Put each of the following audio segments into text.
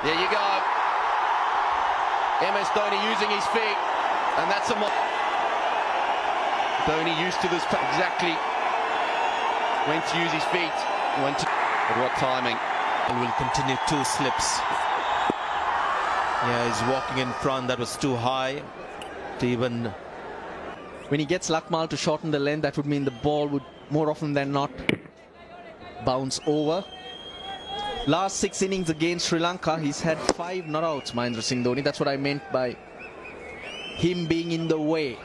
There you go. MS Dhoni using his feet, and that's a Dhoni used to this exactly when to use his feet, when to. But what timing! And will continue 2 slips. Yeah, he's walking in front. That was too high to even. When he gets Lakmal to shorten the length, that would mean the ball would more often than not bounce over. Last 6 innings against Sri Lanka, he's had 5 not outs, Mahendra Singh Dhoni. That's what I meant by him being in the way.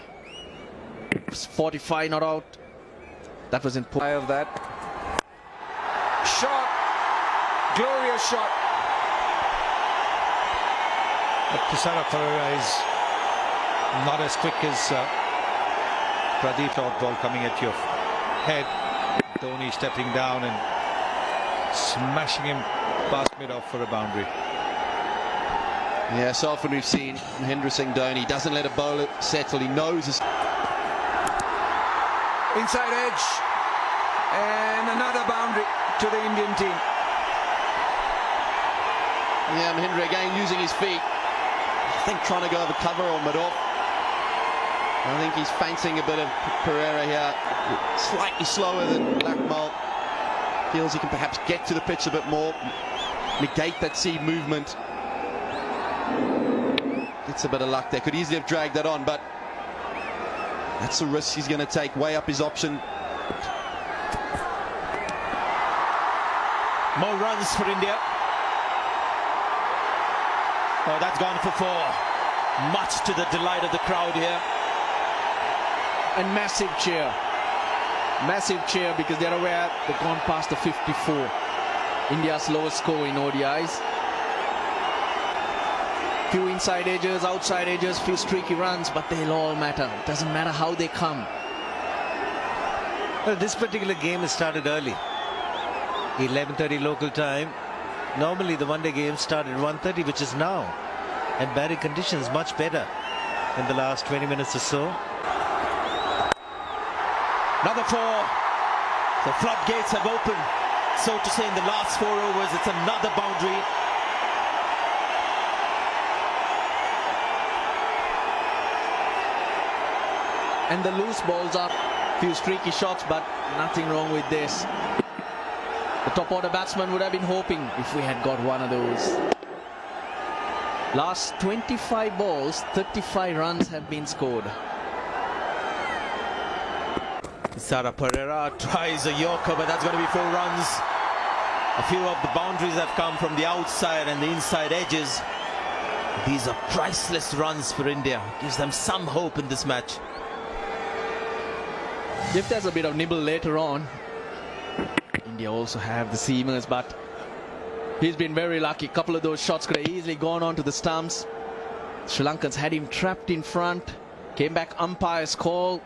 45 not out. That was important. Of that shot, glorious shot. But Thisara Pereira is not as quick as Pradeep. Short ball coming at your head. Dhoni stepping down and smashing him past mid-off for a boundary. Yeah, so often we've seen Mahendra Singh Dhoni doesn't let a bowler settle. He knows his Inside edge, and another boundary to the Indian team. Yeah, Mahendra again using his feet. I think trying to go over cover or mid-off. I think he's fancying a bit of Pereira here. Slightly slower than Lakmal. Feels he can perhaps get to the pitch a bit more. Negate that seed movement. Gets a bit of luck there. Could easily have dragged that on, but that's a risk he's going to take. Way up his option. More runs for India. Oh, that's gone for 4. Much to the delight of the crowd here. And massive cheer. Massive cheer because they're aware they've gone past the 54. India's lowest score in ODIs. Few inside edges, outside edges, few streaky runs, but they'll all matter. It doesn't matter how they come. Well, this particular game has started early. 11:30 local time. Normally the one-day game started 1:30, which is now. And batting conditions much better in the last 20 minutes or so. Another 4. The floodgates have opened, so to say, in the last 4 overs. It's another boundary. And the loose balls are few streaky shots, but nothing wrong with this. The top order batsman would have been hoping if we had got one of those. Last 25 balls, 35 runs have been scored. Thisara Pereira tries a Yorker, but that's going to be 4 runs. A few of the boundaries have come from the outside and the inside edges. These are priceless runs for India. Gives them some hope in this match. If there's a bit of nibble later on, India also have the seamers, but he's been very lucky. A couple of those shots could have easily gone on to the stumps. Sri Lankans had him trapped in front. Came back, umpire's call.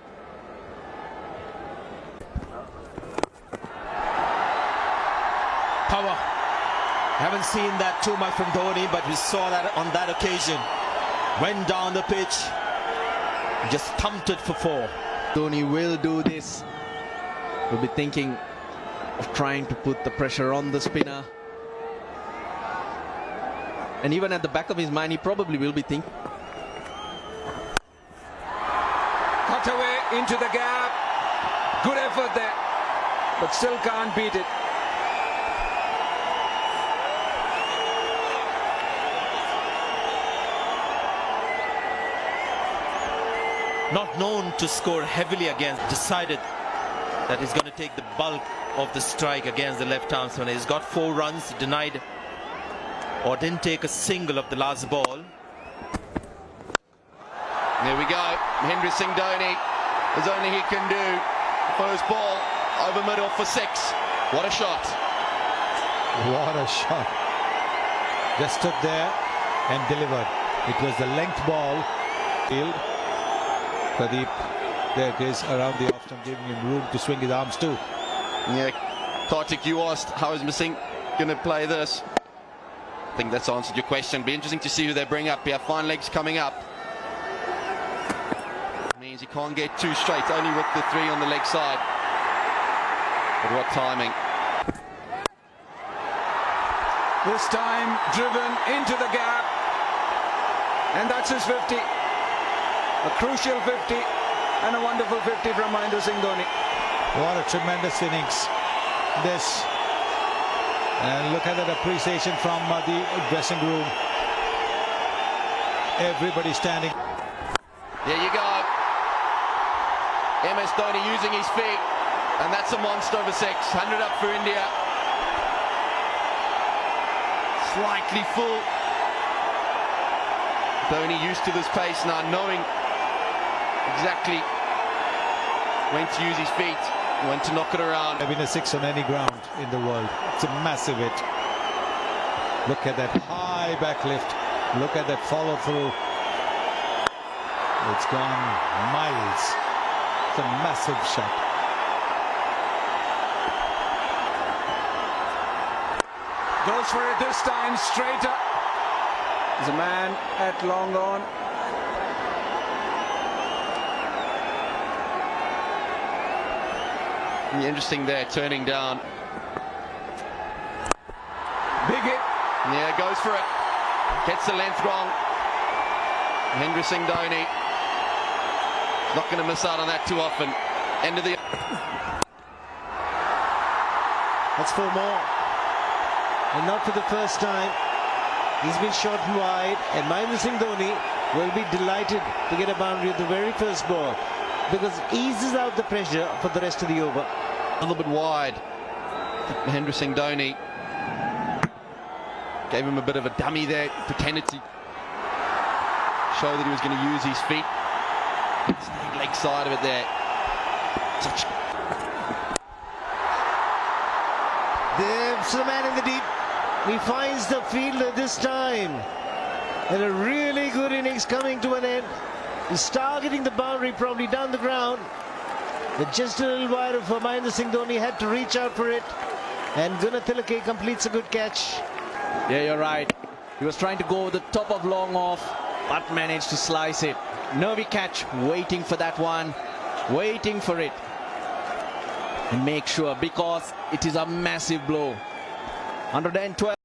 Power. Haven't seen that too much from Dhoni, but we saw that on that occasion. Went down the pitch, just thumped it for 4. Dhoni will do this. Will be thinking of trying to put the pressure on the spinner. And even at the back of his mind, he probably will be thinking. Cut away into the gap. Good effort there, but still can't beat it. Not known to score heavily against, decided that he's going to take the bulk of the strike against the left armsman. He's got 4 runs, denied or didn't take a single of the last ball. There we go. Mahendra Singh Dhoni, as only he can do. First ball over middle for 6. What a shot. What a shot. Just stood there and delivered. It was the length ball. Field. Pradeep, there it is, around the off-stump, giving him room to swing his arms too. Yeah, Kartik, you asked how is Singh going to play this. I think that's answered your question. Be interesting to see who they bring up here. Fine legs coming up. Means he can't get 2 straight, only with the 3 on the leg side. But what timing. This time driven into the gap. And that's his 50. A crucial 50 and a wonderful 50 from Mahendra Singh Dhoni. What a tremendous innings this. And look at that appreciation from the dressing room. Everybody standing. There you go. MS Dhoni using his feet. And that's a monster of a 6. 100 up for India. Slightly full. Dhoni used to this pace now, knowing exactly when to use his feet, when to knock it around. Having a 6 on any ground in the world. It's a massive hit. Look at that high back lift. Look at that follow through. It's gone miles. It's a massive shot. Goes for it this time, straighter. There's a man at long on. Interesting there, turning down. Big hit. Yeah, goes for it. Gets the length wrong. Mahendra Singh Dhoni. Not going to miss out on that too often. End of the... That's 4 more. And not for the first time. He's been shot wide, and Mahendra Singh Dhoni will be delighted to get a boundary at the very first ball, because it eases out the pressure for the rest of the over. A little bit wide. Mahendra Singh Dhoni gave him a bit of a dummy there, pretended to show that he was going to use his feet. Stayed leg side of it there. There's the man in the deep. He finds the fielder this time. And a really good innings coming to an end. He's targeting the boundary, probably down the ground. But just a little wider for Mahendra Singh Dhoni, had to reach out for it. And Gunathilake completes a good catch. Yeah, you're right. He was trying to go over the top of long off, but managed to slice it. Nervy catch, waiting for that one. Waiting for it. And make sure, because it is a massive blow. 112.